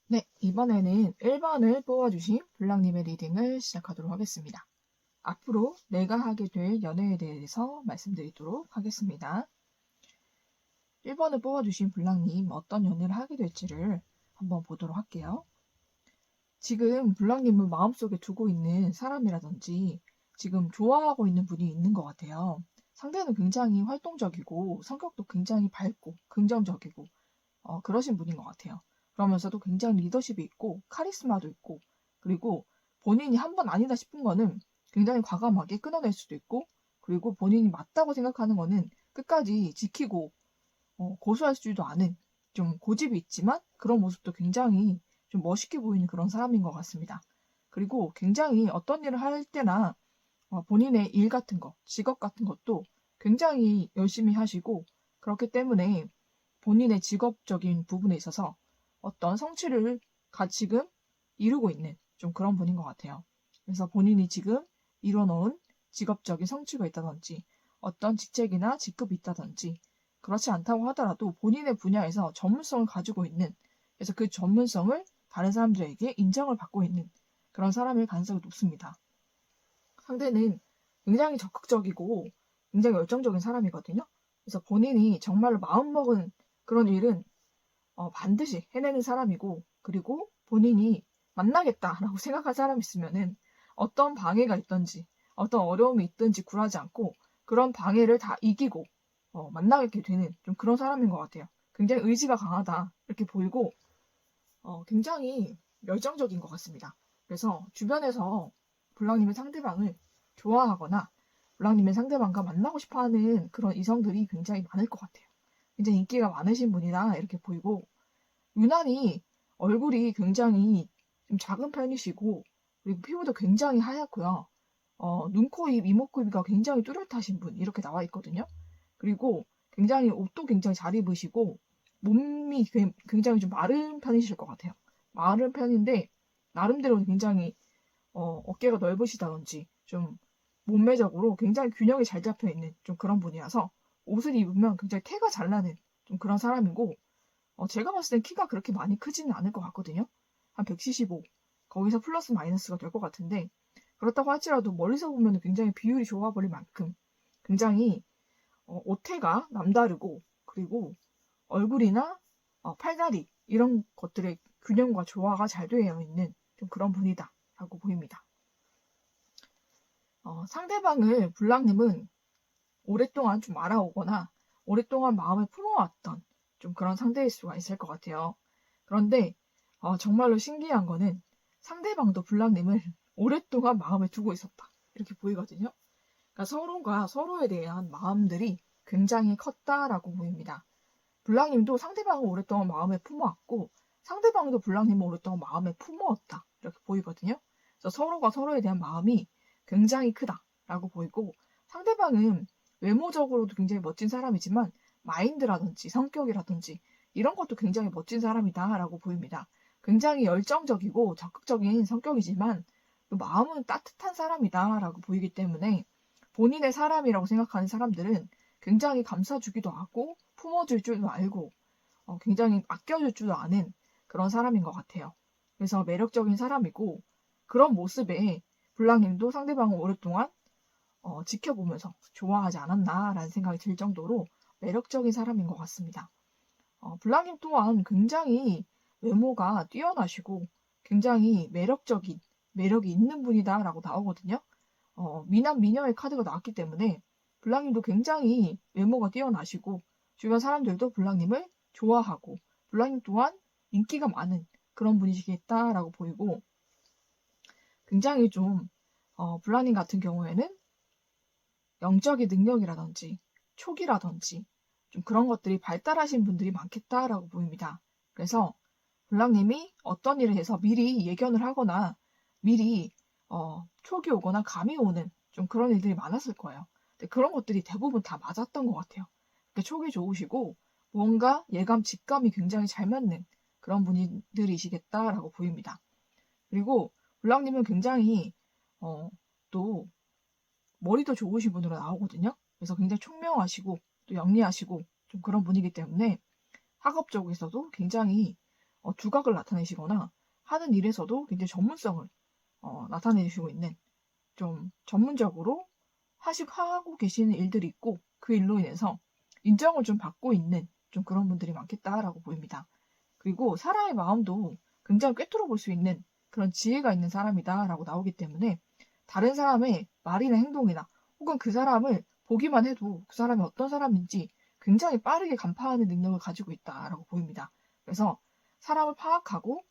네, 이번에는 1번을 뽑아주신 블랑님의 리딩을 시작하도록 하겠습니다. 앞으로 내가 하게 될 연애에 대해서 말씀드리도록 하겠습니다. 1번을 뽑아주신 블랑님 어떤 연애를 하게 될지를 한번 보도록 할게요. 지금 블랑님을 마음속에 두고 있는 사람이라든지 지금 좋아하고 있는 분이 있는 것 같아요. 상대는 굉장히 활동적이고 성격도 굉장히 밝고 긍정적이고 그러신 분인 것 같아요. 그러면서도 굉장히 리더십이 있고 카리스마도 있고 그리고 본인이 한 번 아니다 싶은 거는 굉장히 과감하게 끊어낼 수도 있고 그리고 본인이 맞다고 생각하는 거는 끝까지 지키고 고수할 수도 않은 좀 고집이 있지만 그런 모습도 굉장히 좀 멋있게 보이는 그런 사람인 것 같습니다. 그리고 굉장히 어떤 일을 할 때나 본인의 일 같은 거, 직업 같은 것도 굉장히 열심히 하시고 그렇기 때문에 본인의 직업적인 부분에 있어서 어떤 성취를 지금 이루고 있는 좀 그런 분인 것 같아요. 그래서 본인이 지금 이뤄놓은 직업적인 성취가 있다든지 어떤 직책이나 직급이 있다든지 그렇지 않다고 하더라도 본인의 분야에서 전문성을 가지고 있는 그래서 그 전문성을 다른 사람들에게 인정을 받고 있는 그런 사람일 가능성이 높습니다. 상대는 굉장히 적극적이고 굉장히 열정적인 사람이거든요. 그래서 본인이 정말로 마음먹은 그런 일은 반드시 해내는 사람이고 그리고 본인이 만나겠다라고 생각한 사람이 있으면은 어떤 방해가 있든지 어떤 어려움이 있든지 굴하지 않고 그런 방해를 다 이기고 만나게 되는 좀 그런 사람인 것 같아요. 굉장히 의지가 강하다 이렇게 보이고 굉장히 열정적인 것 같습니다. 그래서 주변에서 블랑님의 상대방을 좋아하거나 블랑님의 상대방과 만나고 싶어하는 그런 이성들이 굉장히 많을 것 같아요. 굉장히 인기가 많으신 분이다 이렇게 보이고 유난히 얼굴이 굉장히 좀 작은 편이시고 그리고 피부도 굉장히 하얗고요. 눈, 코, 입, 이목구비가 굉장히 뚜렷하신 분 이렇게 나와 있거든요. 그리고 굉장히 옷도 굉장히 잘 입으시고 몸이 굉장히 좀 마른 편이실 것 같아요. 마른 편인데 나름대로 굉장히 어깨가 넓으시다든지 좀 몸매적으로 굉장히 균형이 잘 잡혀 있는 좀 그런 분이라서 옷을 입으면 굉장히 태가 잘 나는 좀 그런 사람이고 제가 봤을 땐 키가 그렇게 많이 크지는 않을 것 같거든요. 한 175. 거기서 플러스 마이너스가 될 것 같은데 그렇다고 할지라도 멀리서 보면 굉장히 비율이 좋아 버릴 만큼 굉장히 옷태가 남다르고 그리고 얼굴이나 팔다리 이런 것들의 균형과 조화가 잘 되어 있는 좀 그런 분이다 라고 보입니다. 상대방을 블랑님은 오랫동안 좀 알아오거나 오랫동안 마음에 품어왔던 좀 그런 상대일 수가 있을 것 같아요. 그런데 정말로 신기한 거는 상대방도 블랑님을 오랫동안 마음에 두고 있었다. 이렇게 보이거든요. 그러니까 서로가 서로에 대한 마음들이 굉장히 컸다라고 보입니다. 블랑님도 상대방을 오랫동안 마음에 품어왔고 상대방도 블랑님을 오랫동안 마음에 품어왔다. 이렇게 보이거든요. 그래서 서로가 서로에 대한 마음이 굉장히 크다라고 보이고 상대방은 외모적으로도 굉장히 멋진 사람이지만 마인드라든지 성격이라든지 이런 것도 굉장히 멋진 사람이다라고 보입니다. 굉장히 열정적이고 적극적인 성격이지만 또 마음은 따뜻한 사람이다라고 보이기 때문에 본인의 사람이라고 생각하는 사람들은 굉장히 감싸주기도 하고 품어줄 줄도 알고 굉장히 아껴줄 줄도 아는 그런 사람인 것 같아요. 그래서 매력적인 사람이고 그런 모습에 블랑님도 상대방을 오랫동안 지켜보면서 좋아하지 않았나라는 생각이 들 정도로 매력적인 사람인 것 같습니다. 블랑님 또한 굉장히 외모가 뛰어나시고 굉장히 매력적인 매력이 있는 분이다라고 나오거든요. 미남 미녀의 카드가 나왔기 때문에 블랑님도 굉장히 외모가 뛰어나시고 주변 사람들도 블랑님을 좋아하고 블랑님 또한 인기가 많은 그런 분이시겠다라고 보이고 굉장히 좀 블랑님 같은 경우에는 영적인 능력이라든지 촉이라든지 좀 그런 것들이 발달하신 분들이 많겠다라고 보입니다. 그래서 블랑님이 어떤 일을 해서 미리 예견을 하거나 미리 촉이 오거나 감이 오는 좀 그런 일들이 많았을 거예요. 근데 그런 것들이 대부분 다 맞았던 것 같아요. 그러니까 촉이 좋으시고 뭔가 예감, 직감이 굉장히 잘 맞는 그런 분들이시겠다라고 보입니다. 그리고 블랑님은 굉장히 또 머리도 좋으신 분으로 나오거든요. 그래서 굉장히 총명하시고 또 영리하시고 좀 그런 분이기 때문에 학업 쪽에서도 굉장히 두각을 나타내시거나 하는 일에서도 굉장히 전문성을 나타내시고 있는 좀 전문적으로 하고 계시는 일들이 있고 그 일로 인해서 인정을 좀 받고 있는 좀 그런 분들이 많겠다라고 보입니다. 그리고 사람의 마음도 굉장히 꿰뚫어 볼 수 있는 그런 지혜가 있는 사람이다라고 나오기 때문에 다른 사람의 말이나 행동이나 혹은 그 사람을 보기만 해도 그 사람이 어떤 사람인지 굉장히 빠르게 간파하는 능력을 가지고 있다라고 보입니다. 그래서 사람을 파악하고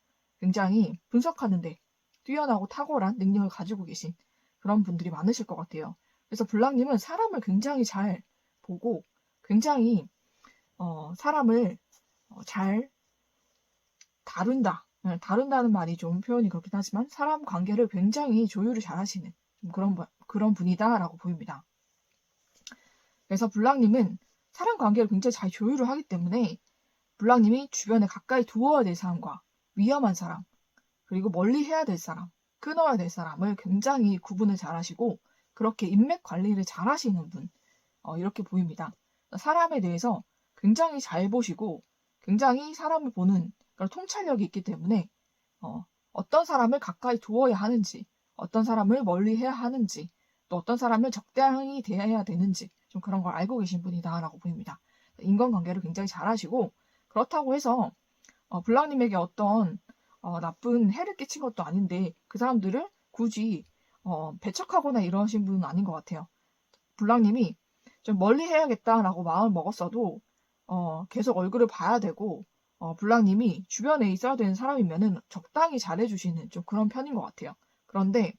굉장히 분석하는데 뛰어나고 탁월한 능력을 가지고 계신 그런 분들이 많으실 것 같아요. 그래서 블랑님은 사람을 굉장히 잘 보고 굉장히 사람을 잘 다룬다는 말이 좀 표현이 그렇긴 하지만 사람 관계를 굉장히 조율을 잘 하시는 그런 분이다라고 보입니다. 그래서 블랑님은 사람 관계를 굉장히 잘 조율을 하기 때문에 블랑님이 주변에 가까이 두어야 될 사람과 위험한 사람, 그리고 멀리 해야 될 사람, 끊어야 될 사람을 굉장히 구분을 잘 하시고 그렇게 인맥 관리를 잘 하시는 분, 이렇게 보입니다. 사람에 대해서 굉장히 잘 보시고 굉장히 사람을 보는 그런 통찰력이 있기 때문에 어떤 사람을 가까이 두어야 하는지, 어떤 사람을 멀리 해야 하는지, 또 어떤 사람을 적당히 대해야 되는지 좀 그런 걸 알고 계신 분이다라고 보입니다. 인간관계를 굉장히 잘 하시고 그렇다고 해서 블랑님에게 어떤 나쁜 해를 끼친 것도 아닌데 그 사람들을 굳이 배척하거나 이러신 분은 아닌 것 같아요. 블랑님이 좀 멀리 해야겠다라고 마음을 먹었어도 계속 얼굴을 봐야 되고 블랑님이 주변에 있어야 되는 사람이면은 적당히 잘해주시는 좀 그런 편인 것 같아요. 그런데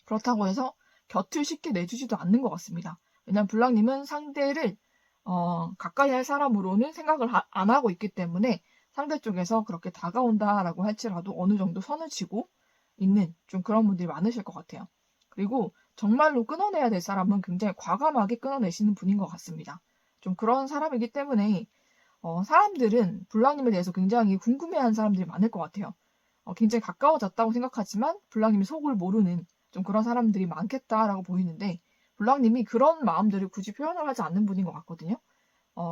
그렇다고 해서 곁을 쉽게 내주지도 않는 것 같습니다. 왜냐하면 블랑님은 상대를 가까이 할 사람으로는 생각을 안 하고 있기 때문에 상대 쪽에서 그렇게 다가온다라고 할지라도 어느 정도 선을 치고 있는 좀 그런 분들이 많으실 것 같아요. 그리고 정말로 끊어내야 될 사람은 굉장히 과감하게 끊어내시는 분인 것 같습니다. 좀 그런 사람이기 때문에 사람들은 블랑님에 대해서 굉장히 궁금해하는 사람들이 많을 것 같아요. 굉장히 가까워졌다고 생각하지만 블랑님의 속을 모르는 좀 그런 사람들이 많겠다라고 보이는데 블랑님이 그런 마음들을 굳이 표현을 하지 않는 분인 것 같거든요.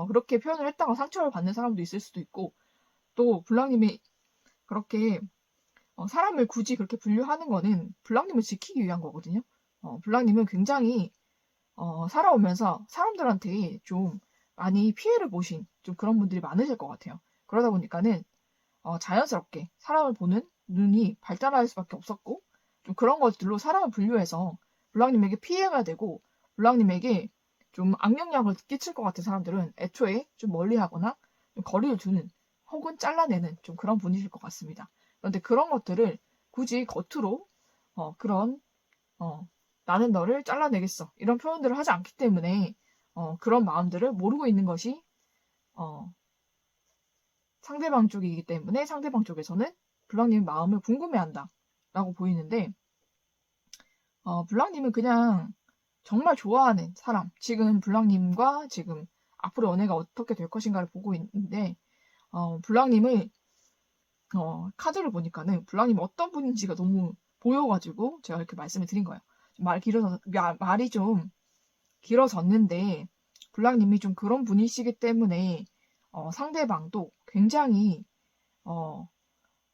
그렇게 표현을 했다가 상처를 받는 사람도 있을 수도 있고 또 블랑님이 그렇게 사람을 굳이 그렇게 분류하는 거는 블랑님을 지키기 위한 거거든요. 블랑님은 굉장히 살아오면서 사람들한테 좀 많이 피해를 보신 좀 그런 분들이 많으실 것 같아요. 그러다 보니까는 자연스럽게 사람을 보는 눈이 발달할 수밖에 없었고 좀 그런 것들로 사람을 분류해서 블랑님에게 피해가 되고 블랑님에게 좀 악영향을 끼칠 것 같은 사람들은 애초에 좀 멀리하거나 좀 거리를 두는 혹은 잘라내는 좀 그런 분이실 것 같습니다. 그런데 그런 것들을 굳이 겉으로 그런 나는 너를 잘라내겠어 이런 표현들을 하지 않기 때문에 그런 마음들을 모르고 있는 것이 상대방 쪽이기 때문에 상대방 쪽에서는 블랑님 마음을 궁금해한다 라고 보이는데 블랑님은 그냥 정말 좋아하는 사람, 지금 블랑님과 지금 앞으로 연애가 어떻게 될 것인가를 보고 있는데 블랑님을 카드를 보니까는 블랑님이 어떤 분인지가 너무 보여가지고 제가 이렇게 말씀을 드린 거예요. 말이 좀 길어졌는데 블랑님이 좀 그런 분이시기 때문에 상대방도 굉장히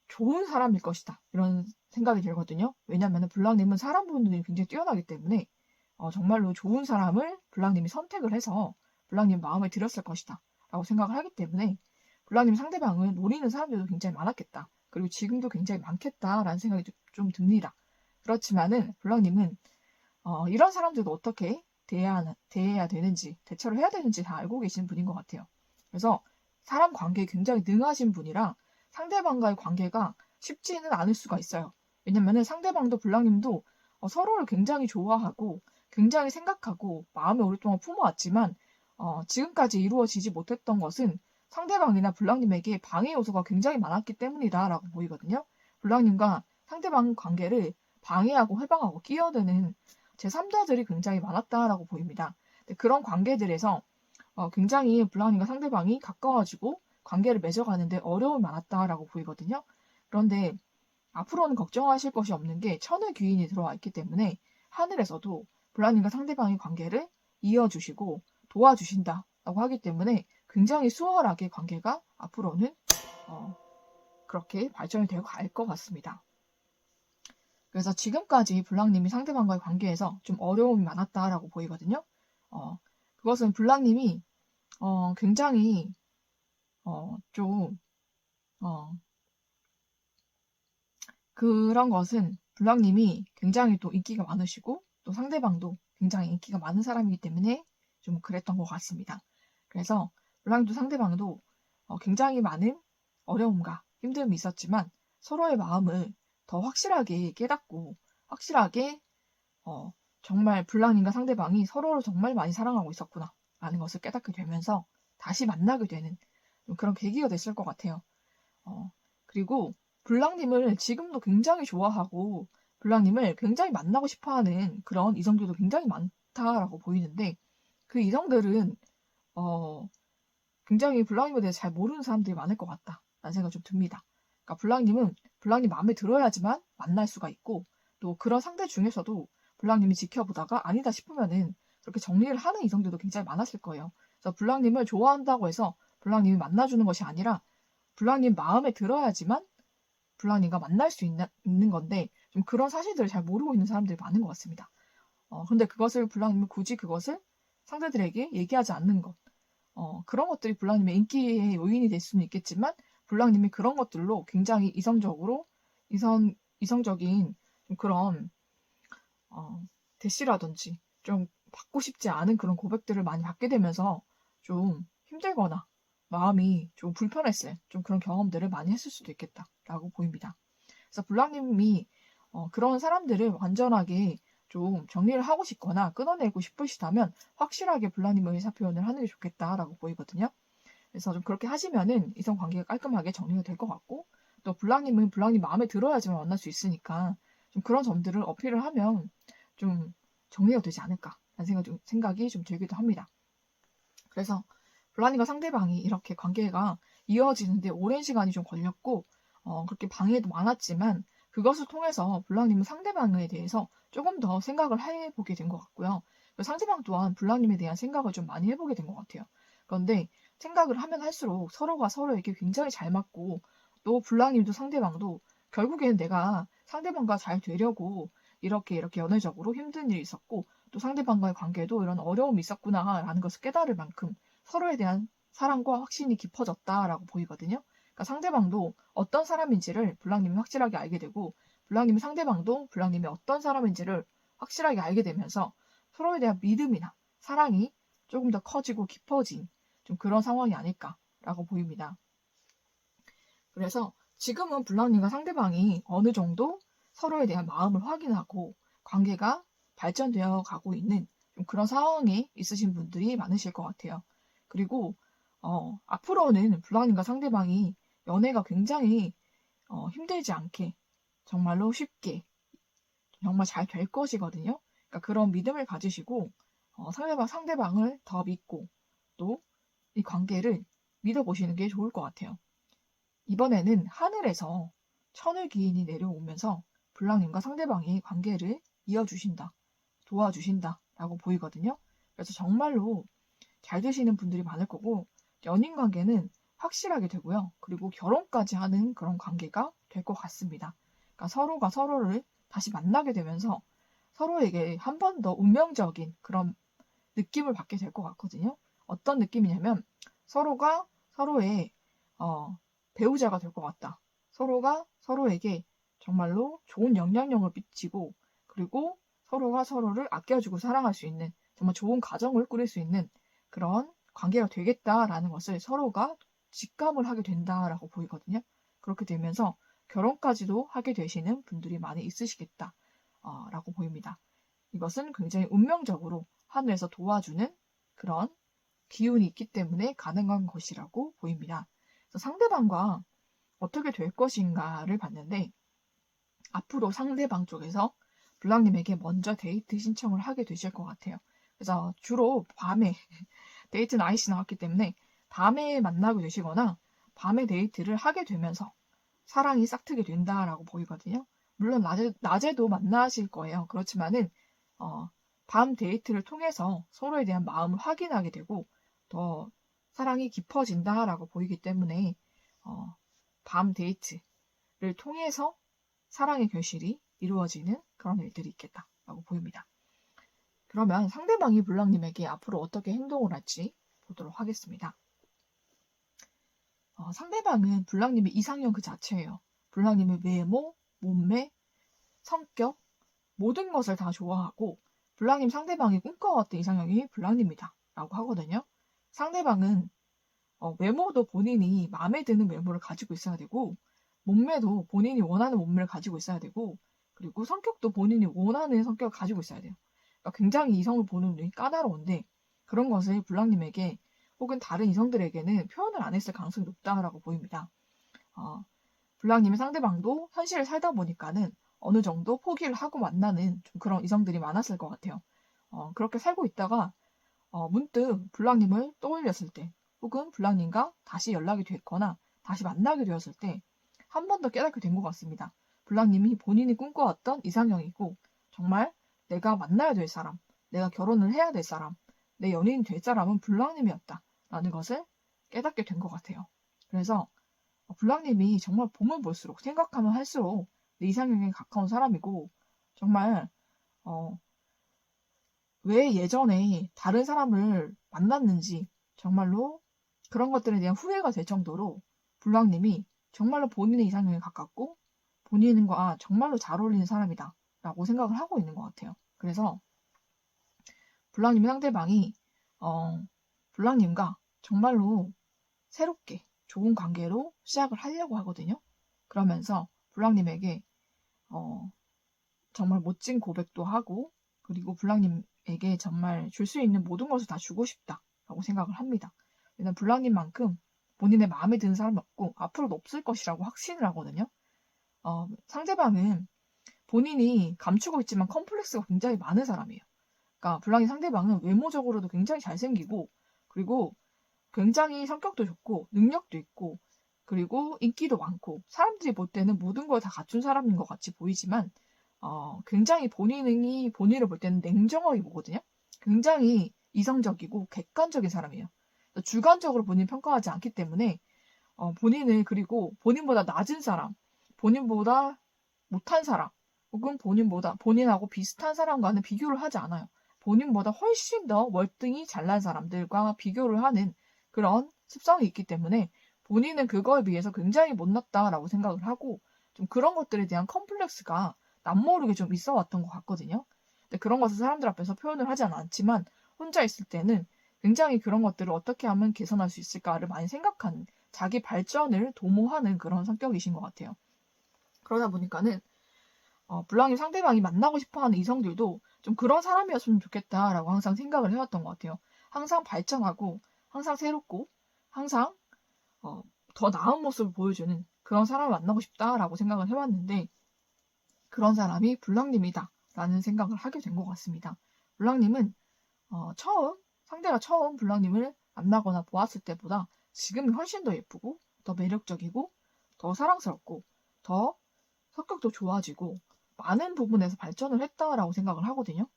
좋은 사람일 것이다 이런 생각이 들거든요. 왜냐하면 블랑님은 사람 보는 눈이 굉장히 뛰어나기 때문에 정말로 좋은 사람을 블랑님이 선택을 해서 블랑님 마음에 들였을 것이다 라고 생각을 하기 때문에 블랑님 상대방을 노리는 사람들도 굉장히 많았겠다. 그리고 지금도 굉장히 많겠다라는 생각이 좀 듭니다. 그렇지만은 블랑님은 이런 사람들도 어떻게 대해야 되는지, 대처를 해야 되는지 다 알고 계신 분인 것 같아요. 그래서 사람 관계에 굉장히 능하신 분이라 상대방과의 관계가 쉽지는 않을 수가 있어요. 왜냐면은 상대방도 블랑님도 서로를 굉장히 좋아하고 굉장히 생각하고 마음에 오랫동안 품어왔지만 지금까지 이루어지지 못했던 것은 상대방이나 블랑님에게 방해 요소가 굉장히 많았기 때문이다라고 보이거든요. 블랑님과 상대방 관계를 방해하고 해방하고 끼어드는 제3자들이 굉장히 많았다라고 보입니다. 그런 관계들에서 굉장히 블랑님과 상대방이 가까워지고 관계를 맺어가는데 어려움이 많았다라고 보이거든요. 그런데 앞으로는 걱정하실 것이 없는 게 천의 귀인이 들어와 있기 때문에 하늘에서도 블랑님과 상대방의 관계를 이어주시고 도와주신다라고 하기 때문에 굉장히 수월하게 관계가 앞으로는 그렇게 발전이 되어 갈 것 같습니다. 그래서 지금까지 블랑님이 상대방과의 관계에서 좀 어려움이 많았다라고 보이거든요. 그것은 블랑님이 굉장히 좀 그런 것은 블랑님이 굉장히 또 인기가 많으시고 또 상대방도 굉장히 인기가 많은 사람이기 때문에 좀 그랬던 것 같습니다. 그래서 블랑도 상대방도 굉장히 많은 어려움과 힘듦이 있었지만 서로의 마음을 더 확실하게 깨닫고 확실하게 정말 블랑님과 상대방이 서로를 정말 많이 사랑하고 있었구나 라는 것을 깨닫게 되면서 다시 만나게 되는 그런 계기가 됐을 것 같아요. 그리고 블랑님을 지금도 굉장히 좋아하고 블랑님을 굉장히 만나고 싶어하는 그런 이성들도 굉장히 많다라고 보이는데 그 이성들은 굉장히 블랑님에 대해서 잘 모르는 사람들이 많을 것 같다라는 생각이 좀 듭니다. 그러니까 블랑님은 블랑님 마음에 들어야지만 만날 수가 있고 또 그런 상대 중에서도 블랑님이 지켜보다가 아니다 싶으면은 그렇게 정리를 하는 이성들도 굉장히 많았을 거예요. 그래서 블랑님을 좋아한다고 해서 블랑님이 만나주는 것이 아니라 블랑님 마음에 들어야지만 블랑님과 만날 수 있는 건데 좀 그런 사실들을 잘 모르고 있는 사람들이 많은 것 같습니다. 근데 그것을 블랑님은 굳이 그것을 상대들에게 얘기하지 않는 것 그런 것들이 블랑님의 인기의 요인이 될 수는 있겠지만 블랑님이 그런 것들로 굉장히 이성적인 그런 대시라든지 좀 받고 싶지 않은 그런 고백들을 많이 받게 되면서 좀 힘들거나 마음이 좀 불편했을 좀 그런 경험들을 많이 했을 수도 있겠다라고 보입니다. 그래서 블랑님이 그런 사람들을 완전하게 좀 정리를 하고 싶거나 끊어내고 싶으시다면 확실하게 블랑님의 의사표현을 하는 게 좋겠다라고 보이거든요. 그래서 좀 그렇게 하시면은 이성 관계가 깔끔하게 정리가 될 것 같고 또 블랑님은 블랑님 마음에 들어야지만 만날 수 있으니까 좀 그런 점들을 어필을 하면 좀 정리가 되지 않을까라는 생각이 좀 들기도 합니다. 그래서 블랑님과 상대방이 이렇게 관계가 이어지는데 오랜 시간이 좀 걸렸고 그렇게 방해도 많았지만 그것을 통해서 블랑님은 상대방에 대해서 조금 더 생각을 해보게 된 것 같고요. 상대방 또한 블랑님에 대한 생각을 좀 많이 해보게 된 것 같아요. 그런데 생각을 하면 할수록 서로가 서로에게 굉장히 잘 맞고 또 블랑님도 상대방도 결국에는 내가 상대방과 잘 되려고 이렇게 연애적으로 힘든 일이 있었고 또 상대방과의 관계도 이런 어려움이 있었구나라는 것을 깨달을 만큼 서로에 대한 사랑과 확신이 깊어졌다라고 보이거든요. 그러니까 상대방도 어떤 사람인지를 블랑님이 확실하게 알게 되고 블랑님이 상대방도 블랑님이 어떤 사람인지를 확실하게 알게 되면서 서로에 대한 믿음이나 사랑이 조금 더 커지고 깊어진 좀 그런 상황이 아닐까라고 보입니다. 그래서 지금은 블랑님과 상대방이 어느 정도 서로에 대한 마음을 확인하고 관계가 발전되어 가고 있는 좀 그런 상황에 있으신 분들이 많으실 것 같아요. 그리고 앞으로는 블랑님과 상대방이 연애가 굉장히 힘들지 않게 정말로 쉽게 정말 잘 될 것이거든요. 그러니까 그런 믿음을 가지시고 상대방을 더 믿고 또 이 관계를 믿어보시는 게 좋을 것 같아요. 이번에는 하늘에서 천을 기인이 내려오면서 블랑님과 상대방이 관계를 이어주신다, 도와주신다 라고 보이거든요. 그래서 정말로 잘 되시는 분들이 많을 거고 연인 관계는 확실하게 되고요. 그리고 결혼까지 하는 그런 관계가 될 것 같습니다. 그러니까 서로가 서로를 다시 만나게 되면서 서로에게 한 번 더 운명적인 그런 느낌을 받게 될 것 같거든요. 어떤 느낌이냐면 서로가 서로의 배우자가 될 것 같다. 서로가 서로에게 정말로 좋은 영향력을 미치고 그리고 서로가 서로를 아껴주고 사랑할 수 있는 정말 좋은 가정을 꾸릴 수 있는 그런 관계가 되겠다라는 것을 서로가 직감을 하게 된다라고 보이거든요. 그렇게 되면서 결혼까지도 하게 되시는 분들이 많이 있으시겠다라고 보입니다. 이것은 굉장히 운명적으로 하늘에서 도와주는 그런 기운이 있기 때문에 가능한 것이라고 보입니다. 그래서 상대방과 어떻게 될 것인가를 봤는데 앞으로 상대방 쪽에서 블랑님에게 먼저 데이트 신청을 하게 되실 것 같아요. 그래서 주로 밤에 데이트 나잇이 나왔기 때문에 밤에 만나게 되시거나 밤에 데이트를 하게 되면서 사랑이 싹트게 된다라고 보이거든요. 물론 낮에도 만나실 거예요. 그렇지만은 밤 데이트를 통해서 서로에 대한 마음을 확인하게 되고 더 사랑이 깊어진다라고 보이기 때문에 밤 데이트를 통해서 사랑의 결실이 이루어지는 그런 일들이 있겠다라고 보입니다. 그러면 상대방이 블랑님에게 앞으로 어떻게 행동을 할지 보도록 하겠습니다. 상대방은 블랑님의 이상형 그 자체예요. 블랑님의 외모, 몸매, 성격, 모든 것을 다 좋아하고 블랑님 상대방이 꿈꿔왔던 이상형이 블랑님이다 라고 하거든요. 상대방은 외모도 본인이 마음에 드는 외모를 가지고 있어야 되고 몸매도 본인이 원하는 몸매를 가지고 있어야 되고 그리고 성격도 본인이 원하는 성격을 가지고 있어야 돼요. 그러니까 굉장히 이성을 보는 눈이 까다로운데 그런 것을 블랑님에게 혹은 다른 이성들에게는 표현을 안 했을 가능성이 높다라고 보입니다. 블랑님의 상대방도 현실을 살다 보니까는 어느 정도 포기를 하고 만나는 좀 그런 이성들이 많았을 것 같아요. 그렇게 살고 있다가 문득 블랑님을 떠올렸을 때 혹은 블랑님과 다시 연락이 됐거나 다시 만나게 되었을 때 한 번 더 깨닫게 된 것 같습니다. 블랑님이 본인이 꿈꿔왔던 이상형이고 정말 내가 만나야 될 사람, 내가 결혼을 해야 될 사람, 내 연인이 될 사람은 블랑님이었다라는 것을 깨닫게 된 것 같아요. 그래서 블랑님이 정말 보면 볼수록 생각하면 할수록 내 이상형에 가까운 사람이고 정말 왜 예전에 다른 사람을 만났는지 정말로 그런 것들에 대한 후회가 될 정도로 블랑님이 정말로 본인의 이상형에 가깝고 본인과 정말로 잘 어울리는 사람이다 라고 생각을 하고 있는 것 같아요. 그래서 블랑님의 상대방이 블랑님과 정말로 새롭게 좋은 관계로 시작을 하려고 하거든요. 그러면서 블랑님에게 정말 멋진 고백도 하고 그리고 블랑님에게 정말 줄 수 있는 모든 것을 다 주고 싶다라고 생각을 합니다. 왜냐면 블랑님만큼 본인의 마음에 드는 사람이 없고 앞으로도 없을 것이라고 확신을 하거든요. 상대방은 본인이 감추고 있지만 컴플렉스가 굉장히 많은 사람이에요. 그러니까 블랑님 상대방은 외모적으로도 굉장히 잘생기고 그리고 굉장히 성격도 좋고 능력도 있고 그리고 인기도 많고 사람들이 볼 때는 모든 걸 다 갖춘 사람인 것 같이 보이지만 굉장히 본인을 볼 때는 냉정하게 보거든요. 굉장히 이성적이고 객관적인 사람이에요. 주관적으로 본인 평가하지 않기 때문에 본인을 그리고 본인보다 낮은 사람, 본인보다 못한 사람, 혹은 본인하고 비슷한 사람과는 비교를 하지 않아요. 본인보다 훨씬 더 월등히 잘난 사람들과 비교를 하는 그런 습성이 있기 때문에 본인은 그거에 비해서 굉장히 못났다라고 생각을 하고 좀 그런 것들에 대한 컴플렉스가 남모르게 좀 있어 왔던 것 같거든요. 근데 그런 것을 사람들 앞에서 표현을 하지 않지만 혼자 있을 때는 굉장히 그런 것들을 어떻게 하면 개선할 수 있을까를 많이 생각하는 자기 발전을 도모하는 그런 성격이신 것 같아요. 그러다 보니까는 블랑님 상대방이 만나고 싶어하는 이성들도 좀 그런 사람이었으면 좋겠다라고 항상 생각을 해왔던 것 같아요. 항상 발전하고 항상 새롭고 항상 더 나은 모습을 보여주는 그런 사람을 만나고 싶다라고 생각을 해왔는데 그런 사람이 블랑님이다라는 생각을 하게 된 것 같습니다. 블랑님은 상대가 처음 블랑님을 만나거나 보았을 때보다 지금이 훨씬 더 예쁘고 더 매력적이고 더 사랑스럽고 더 성격도 좋아지고 많은 부분에서 발전을 했다라고 생각을 하거든요.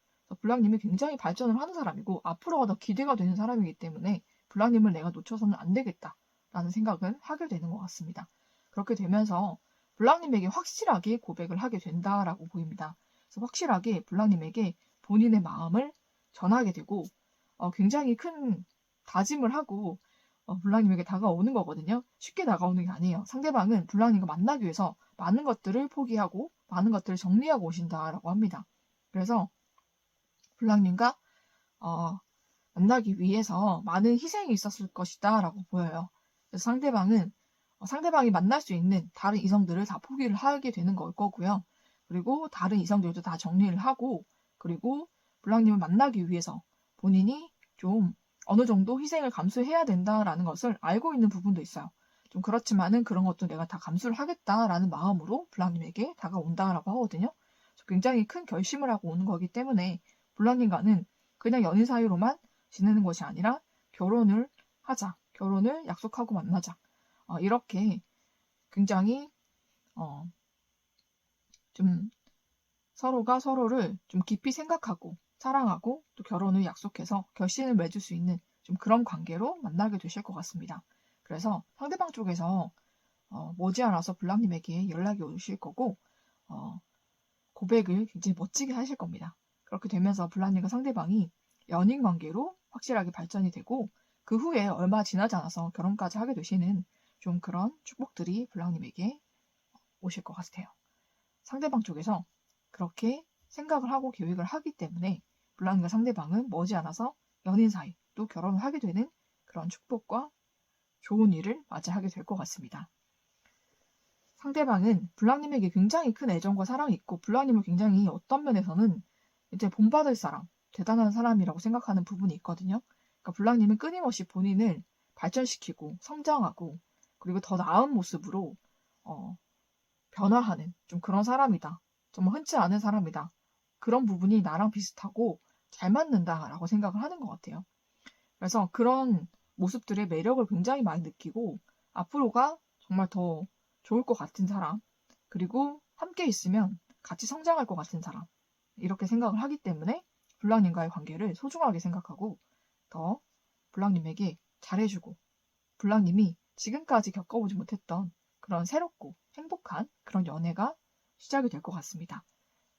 블랑님이 굉장히 발전을 하는 사람이고 앞으로가 더 기대가 되는 사람이기 때문에 블랑님을 내가 놓쳐서는 안 되겠다라는 생각을 하게 되는 것 같습니다. 그렇게 되면서 블랑님에게 확실하게 고백을 하게 된다라고 보입니다. 그래서 확실하게 블랑님에게 본인의 마음을 전하게 되고 굉장히 큰 다짐을 하고 블랑님에게 다가오는 거거든요. 쉽게 다가오는 게 아니에요. 상대방은 블랑님과 만나기 위해서 많은 것들을 포기하고 많은 것들을 정리하고 오신다라고 합니다. 그래서 블랑님과 만나기 위해서 많은 희생이 있었을 것이다 라고 보여요. 그래서 상대방이 만날 수 있는 다른 이성들을 다 포기를 하게 되는 거고요. 그리고 다른 이성들도 다 정리를 하고 그리고 블랑님을 만나기 위해서 본인이 좀 어느 정도 희생을 감수해야 된다라는 것을 알고 있는 부분도 있어요. 좀 그렇지만은 그런 것도 내가 다 감수를 하겠다라는 마음으로 블랑님에게 다가온다라고 하거든요. 굉장히 큰 결심을 하고 오는 거기 때문에 블랑님과는 그냥 연인 사이로만 지내는 것이 아니라 결혼을 하자, 결혼을 약속하고 만나자. 이렇게 굉장히 좀 서로가 서로를 좀 깊이 생각하고 사랑하고 또 결혼을 약속해서 결신을 맺을 수 있는 좀 그런 관계로 만나게 되실 것 같습니다. 그래서 상대방 쪽에서 머지않아서 블랑님에게 연락이 오실 거고 고백을 굉장히 멋지게 하실 겁니다. 그렇게 되면서 블랑님과 상대방이 연인 관계로 확실하게 발전이 되고 그 후에 얼마 지나지 않아서 결혼까지 하게 되시는 좀 그런 축복들이 블랑님에게 오실 것 같아요. 상대방 쪽에서 그렇게 생각을 하고 계획을 하기 때문에 블랑님과 상대방은 머지않아서 연인 사이 또 결혼을 하게 되는 그런 축복과 좋은 일을 맞이하게 될 것 같습니다. 상대방은 블랑님에게 굉장히 큰 애정과 사랑이 있고 블랑님을 굉장히 어떤 면에서는 이제 본받을 사람, 대단한 사람이라고 생각하는 부분이 있거든요. 그러니까 블랑님은 끊임없이 본인을 발전시키고 성장하고 그리고 더 나은 모습으로 변화하는 좀 그런 사람이다. 정말 흔치 않은 사람이다. 그런 부분이 나랑 비슷하고 잘 맞는다라고 생각을 하는 것 같아요. 그래서 그런 모습들의 매력을 굉장히 많이 느끼고 앞으로가 정말 더 좋을 것 같은 사람, 그리고 함께 있으면 같이 성장할 것 같은 사람, 이렇게 생각을 하기 때문에 블랑님과의 관계를 소중하게 생각하고 더 블랑님에게 잘해주고 블랑님이 지금까지 겪어보지 못했던 그런 새롭고 행복한 그런 연애가 시작이 될 것 같습니다.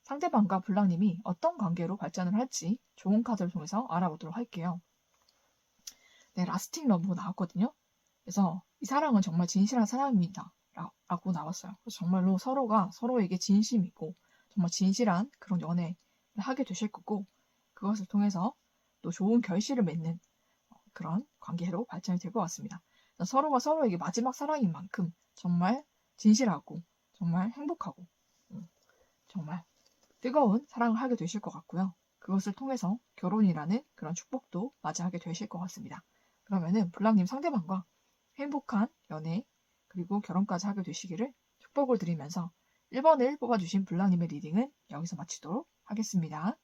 상대방과 블랑님이 어떤 관계로 발전을 할지 좋은 카드를 통해서 알아보도록 할게요. 네, 라스팅 러브 나왔거든요. 그래서 이 사랑은 정말 진실한 사랑입니다. 라고 나왔어요. 그래서 정말로 서로가 서로에게 진심이고 정말 진실한 그런 연애를 하게 되실 거고 그것을 통해서 또 좋은 결실을 맺는 그런 관계로 발전이 될 것 같습니다. 서로가 서로에게 마지막 사랑인 만큼 정말 진실하고 정말 행복하고 정말 뜨거운 사랑을 하게 되실 것 같고요. 그것을 통해서 결혼이라는 그런 축복도 맞이하게 되실 것 같습니다. 그러면은 블랑님 상대방과 행복한 연애 그리고 결혼까지 하게 되시기를 축복을 드리면서 1번을 뽑아주신 블랑님의 리딩은 여기서 마치도록 하겠습니다.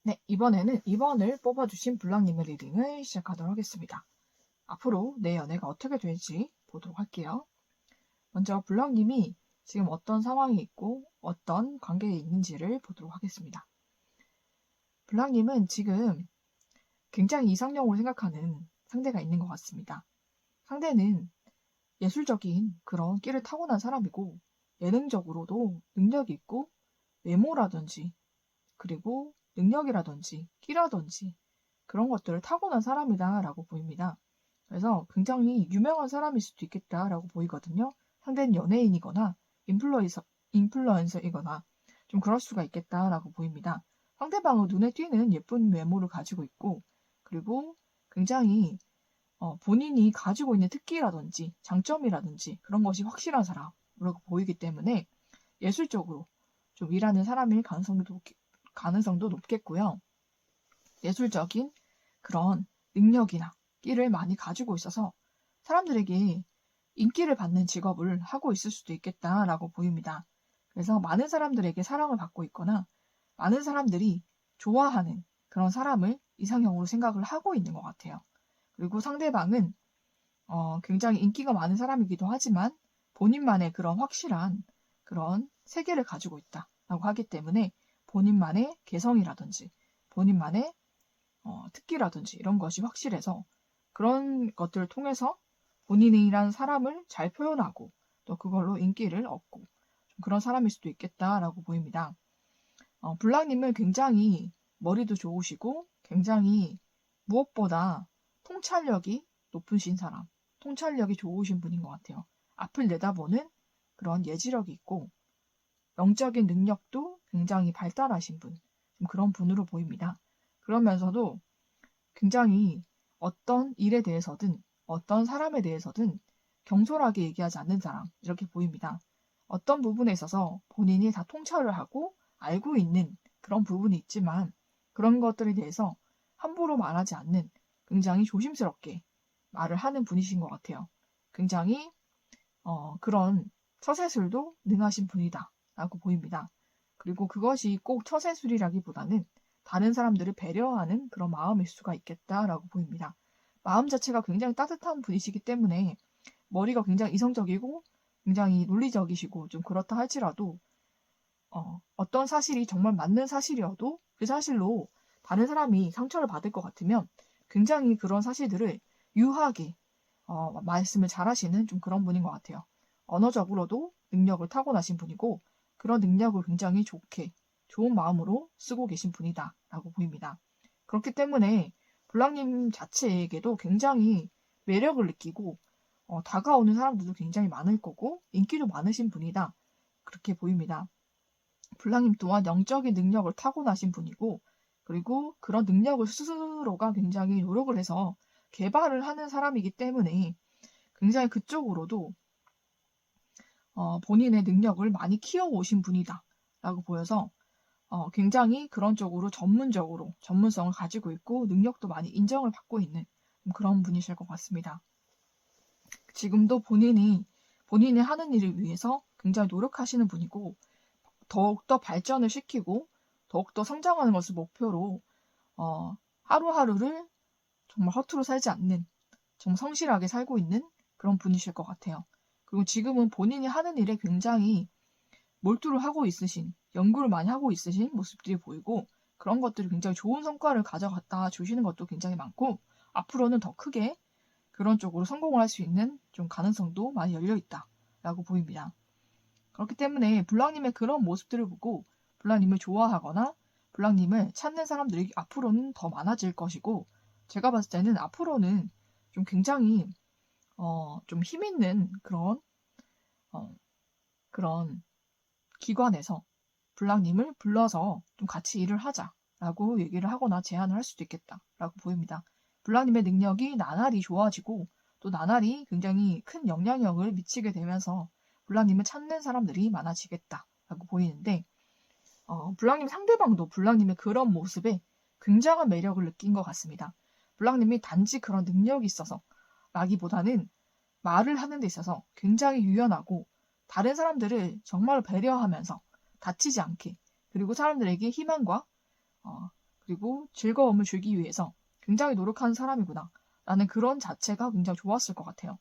네, 이번에는 2번을 뽑아주신 블랑님의 리딩을 시작하도록 하겠습니다. 앞으로 내 연애가 어떻게 될지 보도록 할게요. 먼저 블랑님이 지금 어떤 상황이 있고 어떤 관계에 있는지를 보도록 하겠습니다. 블랑님은 지금 굉장히 이상형으로 생각하는 상대가 있는 것 같습니다. 상대는 예술적인 그런 끼를 타고난 사람이고 예능적으로도 능력이 있고 외모라든지 그리고 능력이라든지 끼라든지 그런 것들을 타고난 사람이다라고 보입니다. 그래서 굉장히 유명한 사람일 수도 있겠다라고 보이거든요. 상대는 연예인이거나 인플루언서이거나 좀 그럴 수가 있겠다라고 보입니다. 상대방은 눈에 띄는 예쁜 외모를 가지고 있고, 그리고 굉장히 본인이 가지고 있는 특기라든지 장점이라든지 그런 것이 확실한 사람으로 보이기 때문에 예술적으로 좀 일하는 사람일 가능성도 높겠고요. 예술적인 그런 능력이나 끼를 많이 가지고 있어서 사람들에게 인기를 받는 직업을 하고 있을 수도 있겠다라고 보입니다. 그래서 많은 사람들에게 사랑을 받고 있거나 많은 사람들이 좋아하는 그런 사람을 이상형으로 생각을 하고 있는 것 같아요. 그리고 상대방은 굉장히 인기가 많은 사람이기도 하지만 본인만의 그런 확실한 그런 세계를 가지고 있다라고 하기 때문에 본인만의 개성이라든지 본인만의 특기라든지 이런 것이 확실해서 그런 것들을 통해서 본인이란 사람을 잘 표현하고 또 그걸로 인기를 얻고 좀 그런 사람일 수도 있겠다라고 보입니다. 블랑님은 굉장히 머리도 좋으시고 굉장히 무엇보다 통찰력이 높으신 사람, 통찰력이 좋으신 분인 것 같아요. 앞을 내다보는 그런 예지력이 있고 영적인 능력도 굉장히 발달하신 분, 좀 그런 분으로 보입니다. 그러면서도 굉장히 어떤 일에 대해서든 어떤 사람에 대해서든 경솔하게 얘기하지 않는 사람, 이렇게 보입니다. 어떤 부분에 있어서 본인이 다 통찰을 하고 알고 있는 그런 부분이 있지만 그런 것들에 대해서 함부로 말하지 않는 굉장히 조심스럽게 말을 하는 분이신 것 같아요. 굉장히 그런 처세술도 능하신 분이다 라고 보입니다. 그리고 그것이 꼭 처세술이라기보다는 다른 사람들을 배려하는 그런 마음일 수가 있겠다라고 보입니다. 마음 자체가 굉장히 따뜻한 분이시기 때문에 머리가 굉장히 이성적이고 굉장히 논리적이시고 좀 그렇다 할지라도 어떤 사실이 정말 맞는 사실이어도 그 사실로 다른 사람이 상처를 받을 것 같으면 굉장히 그런 사실들을 유하게 말씀을 잘하시는 좀 그런 분인 것 같아요. 언어적으로도 능력을 타고나신 분이고 그런 능력을 굉장히 좋은 마음으로 쓰고 계신 분이다 라고 보입니다. 그렇기 때문에 블랑님 자체에게도 굉장히 매력을 느끼고 다가오는 사람들도 굉장히 많을 거고 인기도 많으신 분이다 그렇게 보입니다. 블랑님 또한 영적인 능력을 타고나신 분이고 그리고 그런 능력을 스스로가 굉장히 노력을 해서 개발을 하는 사람이기 때문에 굉장히 그쪽으로도 본인의 능력을 많이 키워오신 분이다 라고 보여서 굉장히 그런 쪽으로 전문성을 가지고 있고 능력도 많이 인정을 받고 있는 그런 분이실 것 같습니다. 지금도 본인이 하는 일을 위해서 굉장히 노력하시는 분이고 더욱더 발전을 시키고 더욱더 성장하는 것을 목표로 하루하루를 정말 허투루 살지 않는 정말 성실하게 살고 있는 그런 분이실 것 같아요. 그리고 지금은 본인이 하는 일에 굉장히 몰두를 하고 있으신, 연구를 많이 하고 있으신 모습들이 보이고 그런 것들이 굉장히 좋은 성과를 가져갔다 주시는 것도 굉장히 많고 앞으로는 더 크게 그런 쪽으로 성공을 할 수 있는 좀 가능성도 많이 열려 있다라고 보입니다. 그렇기 때문에 블랑님의 그런 모습들을 보고 블랑님을 좋아하거나 블랑님을 찾는 사람들이 앞으로는 더 많아질 것이고 제가 봤을 때는 앞으로는 좀 굉장히 좀 힘있는 그런 기관에서 블랑님을 불러서 좀 같이 일을 하자라고 얘기를 하거나 제안을 할 수도 있겠다라고 보입니다. 블랑님의 능력이 나날이 좋아지고 또 나날이 굉장히 큰 영향력을 미치게 되면서 블랑님을 찾는 사람들이 많아지겠다라고 보이는데 블랑님 상대방도 블랑님의 그런 모습에 굉장한 매력을 느낀 것 같습니다. 블랑님이 단지 그런 능력이 있어서 라기보다는 말을 하는 데 있어서 굉장히 유연하고 다른 사람들을 정말 배려하면서 다치지 않게 그리고 사람들에게 희망과 그리고 즐거움을 주기 위해서 굉장히 노력하는 사람이구나 라는 그런 자체가 굉장히 좋았을 것 같아요.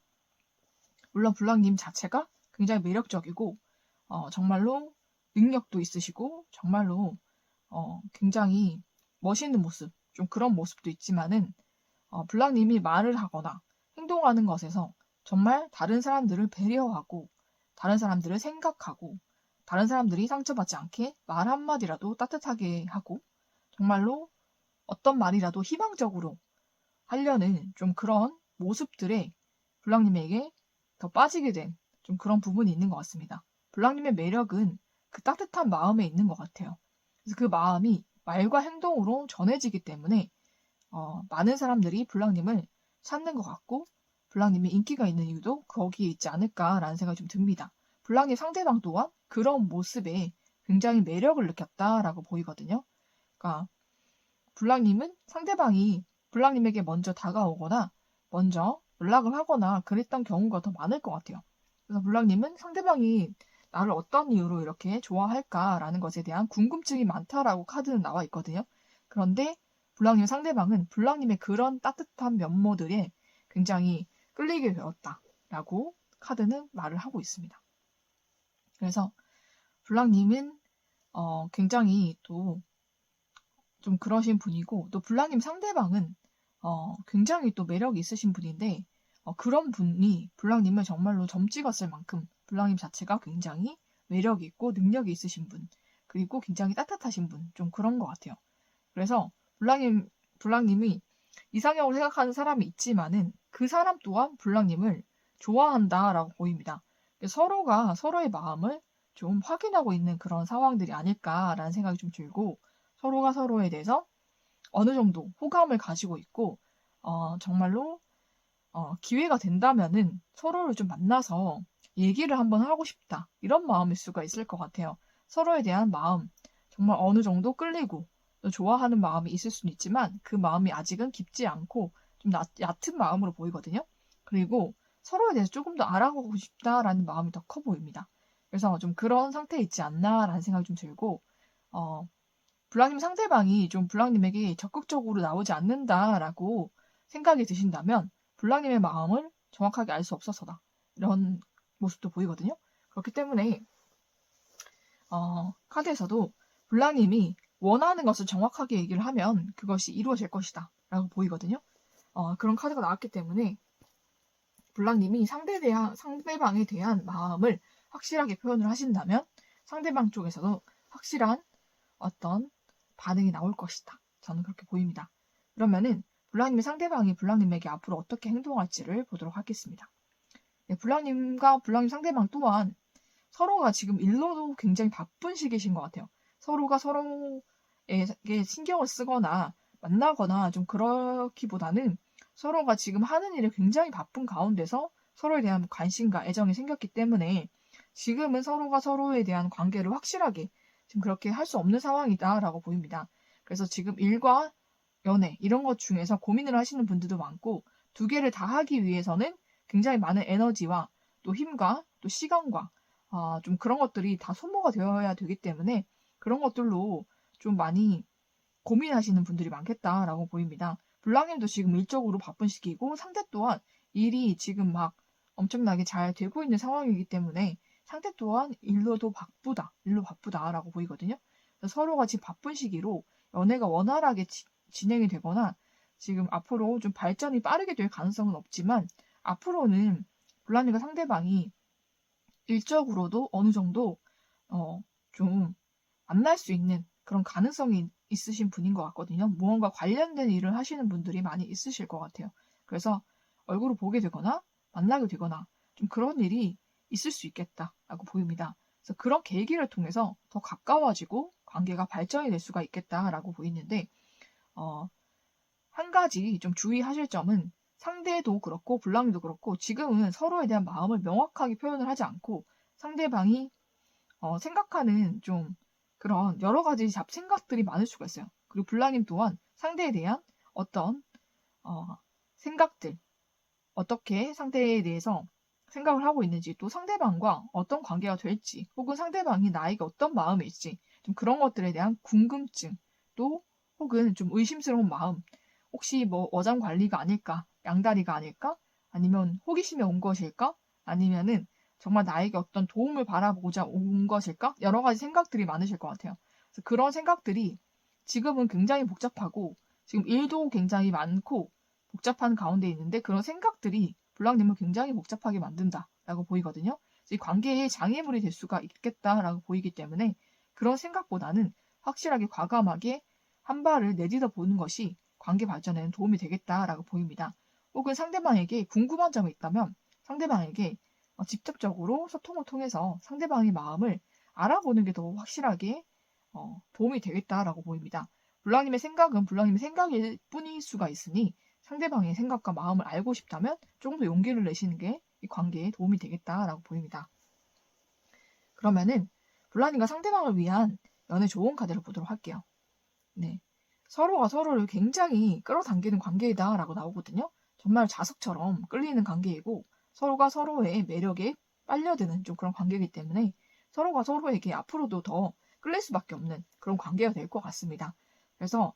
물론 블랑님 자체가 굉장히 매력적이고 정말로 능력도 있으시고 정말로 굉장히 멋있는 모습 좀 그런 모습도 있지만은 블랑님이 말을 하거나 행동하는 것에서 정말 다른 사람들을 배려하고 다른 사람들을 생각하고 다른 사람들이 상처받지 않게 말 한마디라도 따뜻하게 하고 정말로 어떤 말이라도 희망적으로 하려는 좀 그런 모습들에 블랑님에게 더 빠지게 된 좀 그런 부분이 있는 것 같습니다. 블랑님의 매력은 그 따뜻한 마음에 있는 것 같아요. 그래서 그 마음이 말과 행동으로 전해지기 때문에 많은 사람들이 블랑님을 찾는 것 같고 블랑님이 인기가 있는 이유도 거기에 있지 않을까라는 생각이 좀 듭니다. 블랑님 상대방 또한 그런 모습에 굉장히 매력을 느꼈다라고 보이거든요. 그러니까 블랑님은 상대방이 블랑님에게 먼저 다가오거나 먼저 연락을 하거나 그랬던 경우가 더 많을 것 같아요. 그래서 블랑님은 상대방이 나를 어떤 이유로 이렇게 좋아할까라는 것에 대한 궁금증이 많다라고 카드는 나와 있거든요. 그런데 블랑님 상대방은 블랑님의 그런 따뜻한 면모들에 굉장히 끌리게 되었다라고 카드는 말을 하고 있습니다. 그래서 블랑님은 굉장히 또 좀 그러신 분이고 또 블랑님 상대방은 굉장히 또 매력이 있으신 분인데 그런 분이 블랑님을 정말로 점 찍었을 만큼 블랑님 자체가 굉장히 매력이 있고 능력이 있으신 분 그리고 굉장히 따뜻하신 분 좀 그런 것 같아요. 그래서 블랑님이 이상형을 생각하는 사람이 있지만은 그 사람 또한 블랑님을 좋아한다라고 보입니다. 서로가 서로의 마음을 좀 확인하고 있는 그런 상황들이 아닐까라는 생각이 좀 들고 서로가 서로에 대해서 어느 정도 호감을 가지고 있고 정말로 기회가 된다면은 서로를 좀 만나서 얘기를 한번 하고 싶다 이런 마음일 수가 있을 것 같아요. 서로에 대한 마음 정말 어느 정도 끌리고 또 좋아하는 마음이 있을 수는 있지만 그 마음이 아직은 깊지 않고 좀 얕은 마음으로 보이거든요. 그리고 서로에 대해서 조금 더 알아보고 싶다라는 마음이 더 커 보입니다. 그래서 좀 그런 상태에 있지 않나라는 생각이 좀 들고 블랑님 상대방이 좀 블랑님에게 적극적으로 나오지 않는다라고 생각이 드신다면 블랑님의 마음을 정확하게 알 수 없어서다. 이런 모습도 보이거든요. 그렇기 때문에 카드에서도 블랑님이 원하는 것을 정확하게 얘기를 하면 그것이 이루어질 것이다 라고 보이거든요. 그런 카드가 나왔기 때문에 블랑님이 상대방에 대한 마음을 확실하게 표현을 하신다면 상대방 쪽에서도 확실한 어떤 반응이 나올 것이다. 저는 그렇게 보입니다. 그러면은 블랑님의 상대방이 블랑님에게 앞으로 어떻게 행동할지를 보도록 하겠습니다. 네, 블랑님과 블랑님 상대방 또한 서로가 지금 일로도 굉장히 바쁜 시기신 것 같아요. 서로가 서로에게 신경을 쓰거나 만나거나 좀 그렇기보다는 서로가 지금 하는 일에 굉장히 바쁜 가운데서 서로에 대한 관심과 애정이 생겼기 때문에 지금은 서로가 서로에 대한 관계를 확실하게 지금 그렇게 할 수 없는 상황이다라고 보입니다. 그래서 지금 일과 연애 이런 것 중에서 고민을 하시는 분들도 많고 두 개를 다 하기 위해서는 굉장히 많은 에너지와 또 힘과 또 시간과 좀 그런 것들이 다 소모가 되어야 되기 때문에 그런 것들로 좀 많이 고민하시는 분들이 많겠다라고 보입니다. 블랑님도 지금 일적으로 바쁜 시기고 상대 또한 일이 지금 막 엄청나게 잘 되고 있는 상황이기 때문에 상대 또한 일로 바쁘다라고 보이거든요. 서로가 지금 바쁜 시기로 연애가 원활하게 진행이 되거나 지금 앞으로 좀 발전이 빠르게 될 가능성은 없지만 앞으로는 블랑님과 상대방이 일적으로도 어느 정도 좀 만날 수 있는 그런 가능성이 있으신 분인 것 같거든요. 무언가 관련된 일을 하시는 분들이 많이 있으실 것 같아요. 그래서 얼굴을 보게 되거나 만나게 되거나 좀 그런 일이 있을 수 있겠다라고 보입니다. 그래서 그런 계기를 통해서 더 가까워지고 관계가 발전이 될 수가 있겠다라고 보이는데 한 가지 좀 주의하실 점은 상대도 그렇고 블랑도 그렇고 지금은 서로에 대한 마음을 명확하게 표현을 하지 않고 상대방이 생각하는 좀 그런 여러 가지 잡생각들이 많을 수가 있어요. 그리고 블랑님 또한 상대에 대한 어떤 생각들, 어떻게 상대에 대해서 생각을 하고 있는지 또 상대방과 어떤 관계가 될지 혹은 상대방이 나에게 어떤 마음일지 좀 그런 것들에 대한 궁금증 또 혹은 좀 의심스러운 마음 혹시 뭐 어장 관리가 아닐까 양다리가 아닐까 아니면 호기심에 온 것일까 아니면은 정말 나에게 어떤 도움을 바라보고자 온 것일까 여러 가지 생각들이 많으실 것 같아요. 그래서 그런 생각들이 지금은 굉장히 복잡하고 지금 일도 굉장히 많고 복잡한 가운데 있는데 그런 생각들이 블랑님을 굉장히 복잡하게 만든다라고 보이거든요. 이 관계에 장애물이 될 수가 있겠다라고 보이기 때문에 그런 생각보다는 확실하게 과감하게 한 발을 내딛어 보는 것이 관계 발전에는 도움이 되겠다라고 보입니다. 혹은 상대방에게 궁금한 점이 있다면 상대방에게 직접적으로 소통을 통해서 상대방의 마음을 알아보는 게 더 확실하게 도움이 되겠다라고 보입니다. 불랑님의 생각은 불랑님의 생각일 뿐일 수가 있으니 상대방의 생각과 마음을 알고 싶다면 조금 더 용기를 내시는 게 이 관계에 도움이 되겠다라고 보입니다. 그러면은 불랑님과 상대방을 위한 연애 좋은 카드를 보도록 할게요. 네, 서로가 서로를 굉장히 끌어당기는 관계이다라고 나오거든요. 정말 자석처럼 끌리는 관계이고 서로가 서로의 매력에 빨려드는 좀 그런 관계이기 때문에 서로가 서로에게 앞으로도 더 끌릴 수밖에 없는 그런 관계가 될 것 같습니다. 그래서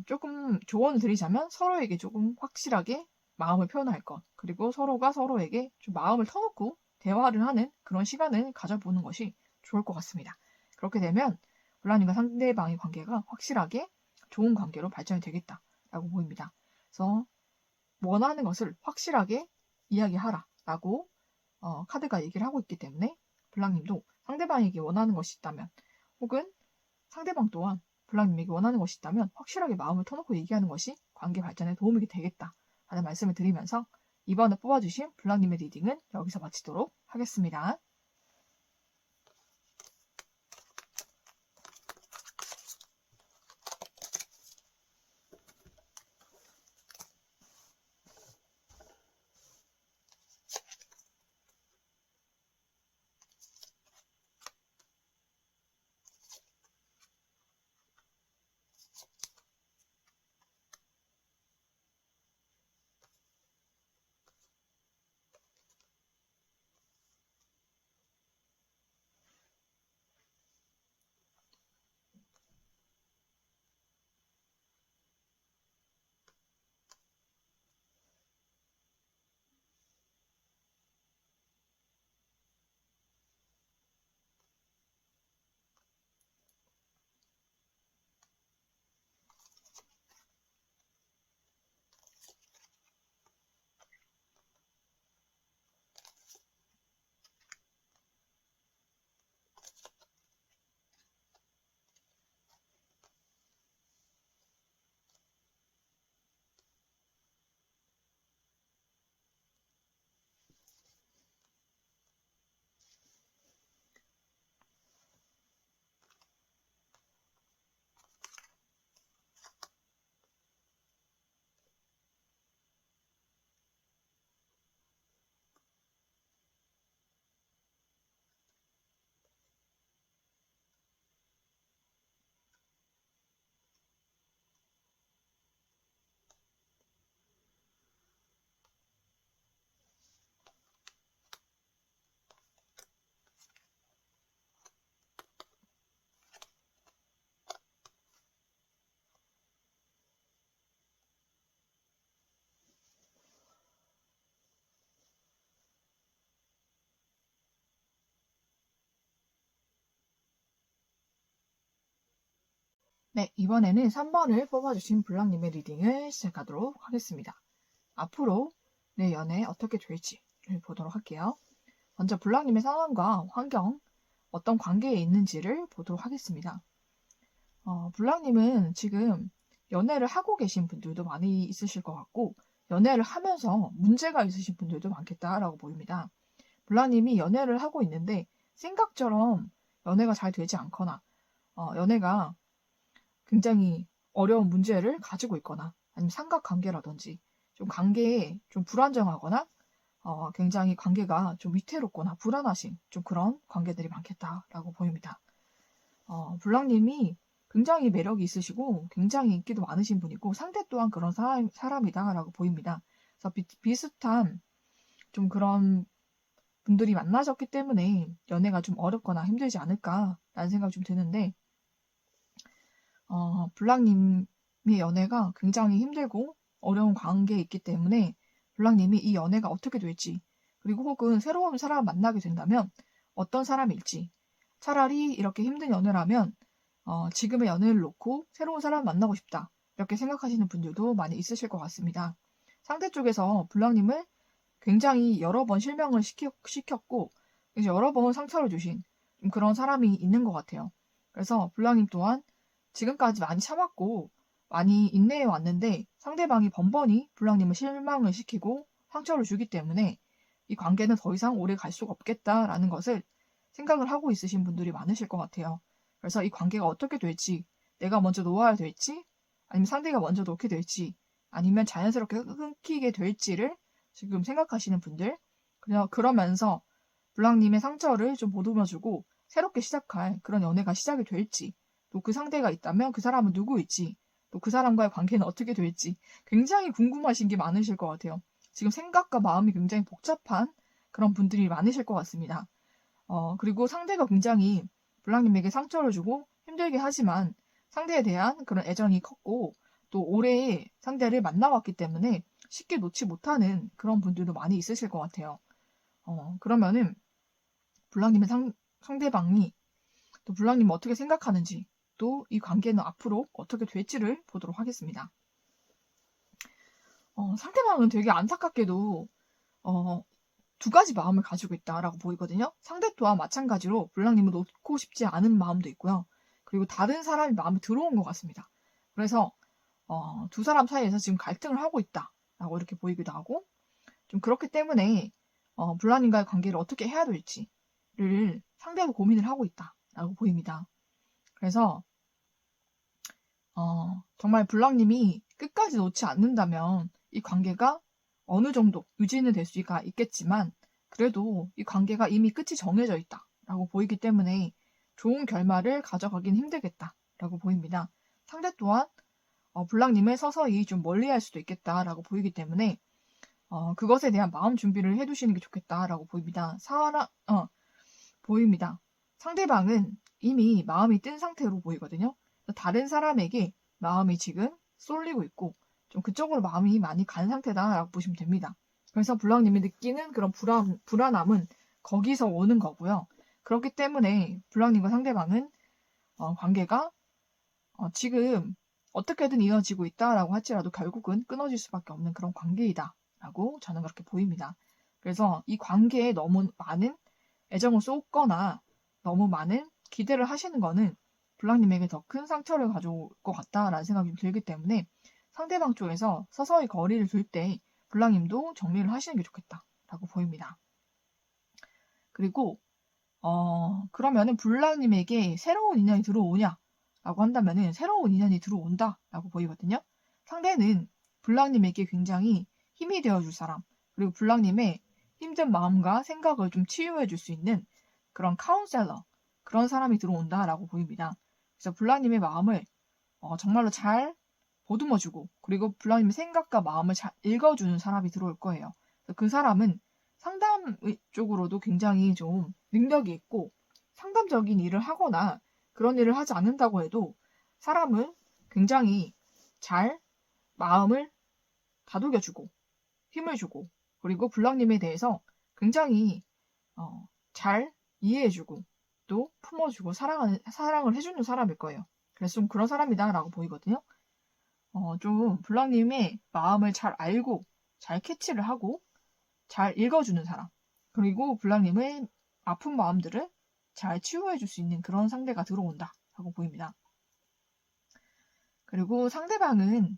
조금 조언을 드리자면 서로에게 조금 확실하게 마음을 표현할 것, 그리고 서로가 서로에게 좀 마음을 터놓고 대화를 하는 그런 시간을 가져보는 것이 좋을 것 같습니다. 그렇게 되면 불란님과 상대방의 관계가 확실하게 좋은 관계로 발전이 되겠다라고 보입니다. 그래서 원하는 것을 확실하게 이야기하라라고 카드가 얘기를 하고 있기 때문에 블랑님도 상대방에게 원하는 것이 있다면 혹은 상대방 또한 블랑님에게 원하는 것이 있다면 확실하게 마음을 터놓고 얘기하는 것이 관계 발전에 도움이 되겠다 하는 말씀을 드리면서 이번에 뽑아주신 블랑님의 리딩은 여기서 마치도록 하겠습니다. 네, 이번에는 3번을 뽑아주신 블랑님의 리딩을 시작하도록 하겠습니다. 앞으로 내 연애 어떻게 될지를 보도록 할게요. 먼저 블랑님의 상황과 환경, 어떤 관계에 있는지를 보도록 하겠습니다. 블랑님은 지금 연애를 하고 계신 분들도 많이 있으실 것 같고 연애를 하면서 문제가 있으신 분들도 많겠다라고 보입니다. 블랑님이 연애를 하고 있는데 생각처럼 연애가 잘 되지 않거나 연애가 굉장히 어려운 문제를 가지고 있거나 아니면 삼각관계라든지 좀 관계에 좀 불안정하거나 굉장히 관계가 좀 위태롭거나 불안하신 좀 그런 관계들이 많겠다라고 보입니다. 블랑님이 굉장히 매력이 있으시고 굉장히 인기도 많으신 분이고 상대 또한 그런 사람이다라고 보입니다. 그래서 비슷한 좀 그런 분들이 만나셨기 때문에 연애가 좀 어렵거나 힘들지 않을까라는 생각이 좀 드는데 블랑님의 연애가 굉장히 힘들고 어려운 관계에 있기 때문에 블랑님이 이 연애가 어떻게 될지 그리고 혹은 새로운 사람을 만나게 된다면 어떤 사람일지 차라리 이렇게 힘든 연애라면 지금의 연애를 놓고 새로운 사람을 만나고 싶다 이렇게 생각하시는 분들도 많이 있으실 것 같습니다. 상대 쪽에서 블랑님을 굉장히 여러 번 실명을 시켰고 이제 여러 번 상처를 주신 그런 사람이 있는 것 같아요. 그래서 블랑님 또한 지금까지 많이 참았고 많이 인내해 왔는데 상대방이 번번이 블랑님을 실망을 시키고 상처를 주기 때문에 이 관계는 더 이상 오래 갈 수가 없겠다라는 것을 생각을 하고 있으신 분들이 많으실 것 같아요. 그래서 이 관계가 어떻게 될지, 내가 먼저 놓아야 될지, 아니면 상대가 먼저 놓게 될지, 아니면 자연스럽게 끊기게 될지를 지금 생각하시는 분들, 그러면서 블랑님의 상처를 좀 보듬어주고 새롭게 시작할 그런 연애가 시작이 될지, 또 그 상대가 있다면 그 사람은 누구일지, 또 그 사람과의 관계는 어떻게 될지 굉장히 궁금하신 게 많으실 것 같아요. 지금 생각과 마음이 굉장히 복잡한 그런 분들이 많으실 것 같습니다. 그리고 상대가 굉장히 블랑님에게 상처를 주고 힘들게 하지만 상대에 대한 그런 애정이 컸고 또 오래 상대를 만나왔기 때문에 쉽게 놓지 못하는 그런 분들도 많이 있으실 것 같아요. 그러면은 블랑님의 상대방이 또 블랑님을 어떻게 생각하는지 또 이 관계는 앞으로 어떻게 될지를 보도록 하겠습니다. 상대방은 되게 안타깝게도 두 가지 마음을 가지고 있다라고 보이거든요. 상대 또한 마찬가지로 블랑님을 놓고 싶지 않은 마음도 있고요. 그리고 다른 사람이 마음에 들어온 것 같습니다. 그래서 두 사람 사이에서 지금 갈등을 하고 있다라고 이렇게 보이기도 하고 좀 그렇기 때문에 블랑님과의 관계를 어떻게 해야 될지를 상대가 고민을 하고 있다라고 보입니다. 그래서 정말 블랑님이 끝까지 놓지 않는다면 이 관계가 어느 정도 유지는 될 수가 있겠지만 그래도 이 관계가 이미 끝이 정해져 있다라고 보이기 때문에 좋은 결말을 가져가긴 힘들겠다라고 보입니다. 상대 또한 블랑님을 서서히 좀 멀리할 수도 있겠다라고 보이기 때문에 그것에 대한 마음 준비를 해두시는 게 좋겠다라고 보입니다. 보입니다. 상대방은 이미 마음이 뜬 상태로 보이거든요. 다른 사람에게 마음이 지금 쏠리고 있고 좀 그쪽으로 마음이 많이 간 상태다라고 보시면 됩니다. 그래서 블랑님이 느끼는 그런 불안함은 거기서 오는 거고요. 그렇기 때문에 블랑님과 상대방은 관계가 지금 어떻게든 이어지고 있다라고 할지라도 결국은 끊어질 수밖에 없는 그런 관계이다라고 저는 그렇게 보입니다. 그래서 이 관계에 너무 많은 애정을 쏟거나 너무 많은 기대를 하시는 거는 블랑님에게 더 큰 상처를 가져올 것 같다라는 생각이 들기 때문에 상대방 쪽에서 서서히 거리를 둘 때 블랑님도 정리를 하시는 게 좋겠다라고 보입니다. 그리고 그러면은 블랑님에게 새로운 인연이 들어오냐라고 한다면은 새로운 인연이 들어온다라고 보이거든요. 상대는 블랑님에게 굉장히 힘이 되어줄 사람, 그리고 블랑님의 힘든 마음과 생각을 좀 치유해 줄 수 있는 그런 카운셀러, 그런 사람이 들어온다라고 보입니다. 그래서 블랑님의 마음을 정말로 잘 보듬어주고 그리고 블랑님의 생각과 마음을 잘 읽어주는 사람이 들어올 거예요. 그 사람은 상담 쪽으로도 굉장히 좀 능력이 있고 상담적인 일을 하거나 그런 일을 하지 않는다고 해도 사람을 굉장히 잘 마음을 다독여주고 힘을 주고 그리고 블랑님에 대해서 굉장히 잘 이해해주고 또 품어주고 사랑을 해주는 사람일 거예요. 그래서 좀 그런 사람이다라고 보이거든요. 좀 블랑님의 마음을 잘 알고 잘 캐치를 하고 잘 읽어주는 사람 그리고 블랑님의 아픈 마음들을 잘 치유해줄 수 있는 그런 상대가 들어온다라고 보입니다. 그리고 상대방은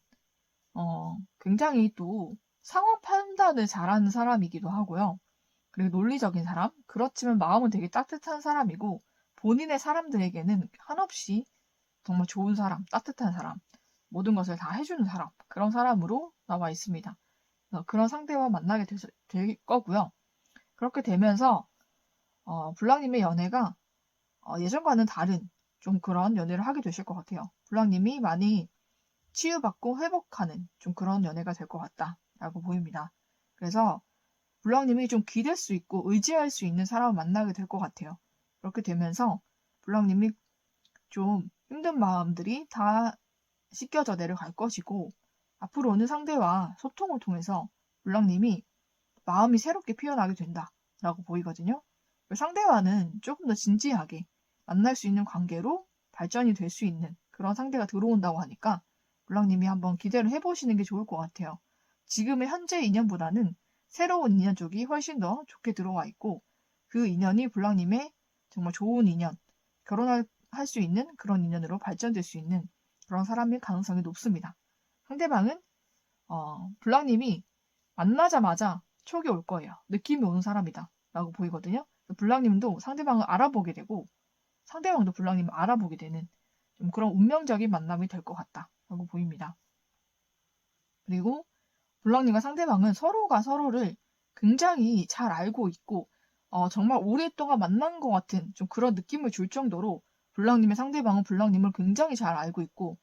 굉장히 또 상황 판단을 잘하는 사람이기도 하고요. 그리고 논리적인 사람, 그렇지만 마음은 되게 따뜻한 사람이고 본인의 사람들에게는 한없이 정말 좋은 사람, 따뜻한 사람, 모든 것을 다 해주는 사람, 그런 사람으로 나와 있습니다. 그런 상대와 만나게 될 거고요. 그렇게 되면서 블랑님의 연애가 예전과는 다른 좀 그런 연애를 하게 되실 것 같아요. 블랑님이 많이 치유받고 회복하는 좀 그런 연애가 될 것 같다라고 보입니다. 그래서 블랑님이 좀 기댈 수 있고 의지할 수 있는 사람을 만나게 될 것 같아요. 그렇게 되면서 블랑님이 좀 힘든 마음들이 다 씻겨져 내려갈 것이고 앞으로는 상대와 소통을 통해서 블랑님이 마음이 새롭게 피어나게 된다라고 보이거든요. 상대와는 조금 더 진지하게 만날 수 있는 관계로 발전이 될 수 있는 그런 상대가 들어온다고 하니까 블랑님이 한번 기대를 해보시는 게 좋을 것 같아요. 지금의 현재 인연보다는 새로운 인연 쪽이 훨씬 더 좋게 들어와 있고 그 인연이 블랑님의 정말 좋은 인연, 결혼할 수 있는 그런 인연으로 발전될 수 있는 그런 사람일 가능성이 높습니다. 상대방은 블랑님이 만나자마자 촉이 올 거예요. 느낌이 오는 사람이다 라고 보이거든요. 블랑님도 상대방을 알아보게 되고 상대방도 블랑님을 알아보게 되는 좀 그런 운명적인 만남이 될 것 같다라고 보입니다. 그리고 블랑님과 상대방은 서로가 서로를 굉장히 잘 알고 있고 정말 오랫동안 만난 것 같은 좀 그런 느낌을 줄 정도로 블랑님의 상대방은 블랑님을 굉장히 잘 알고 있고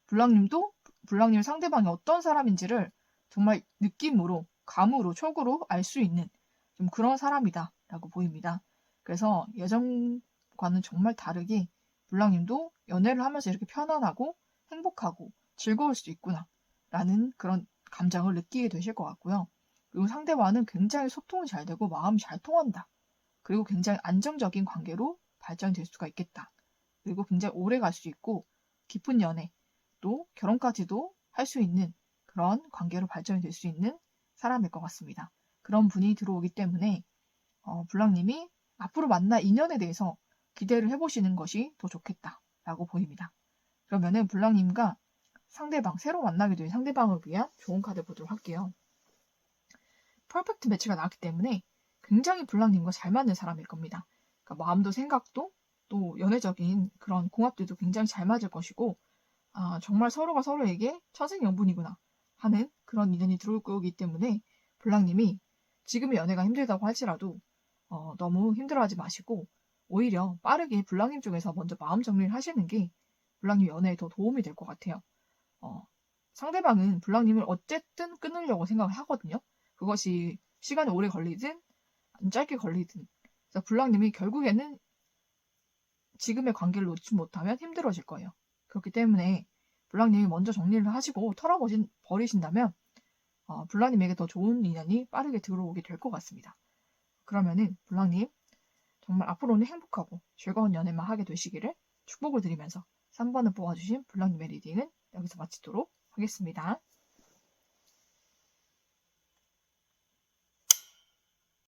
블랑님도 블랑님의 상대방이 어떤 사람인지를 정말 느낌으로, 감으로, 촉으로 알 수 있는 좀 그런 사람이다라고 보입니다. 그래서 예전과는 정말 다르게 블랑님도 연애를 하면서 이렇게 편안하고 행복하고 즐거울 수 있구나라는 그런 감정을 느끼게 되실 것 같고요. 그리고 상대와는 굉장히 소통이 잘 되고 마음이 잘 통한다. 그리고 굉장히 안정적인 관계로 발전될 수가 있겠다. 그리고 굉장히 오래 갈 수 있고 깊은 연애, 또 결혼까지도 할 수 있는 그런 관계로 발전이 될 수 있는 사람일 것 같습니다. 그런 분이 들어오기 때문에 블랑님이 앞으로 만날 인연에 대해서 기대를 해보시는 것이 더 좋겠다라고 보입니다. 그러면은 블랑님과 상대방, 새로 만나게 될 상대방을 위한 좋은 카드 보도록 할게요. 퍼펙트 매치가 나왔기 때문에 굉장히 블랑님과 잘 맞는 사람일 겁니다. 그러니까 마음도 생각도 또 연애적인 그런 궁합들도 굉장히 잘 맞을 것이고 정말 서로가 서로에게 천생연분이구나 하는 그런 인연이 들어올 거기 때문에 블랑님이 지금의 연애가 힘들다고 할지라도 너무 힘들어하지 마시고 오히려 빠르게 블랑님 쪽에서 먼저 마음 정리를 하시는 게 블랑님 연애에 더 도움이 될 것 같아요. 상대방은 블랑님을 어쨌든 끊으려고 생각을 하거든요. 그것이 시간이 오래 걸리든 짧게 걸리든. 그래서 블랑님이 결국에는 지금의 관계를 놓지 못하면 힘들어질 거예요. 그렇기 때문에 블랑님이 먼저 정리를 하시고 털어버리신다면 블랑님에게 더 좋은 인연이 빠르게 들어오게 될 것 같습니다. 그러면은 블랑님 정말 앞으로는 행복하고 즐거운 연애만 하게 되시기를 축복을 드리면서 3번을 뽑아주신 블랑님의 리딩은 여기서 마치도록 하겠습니다.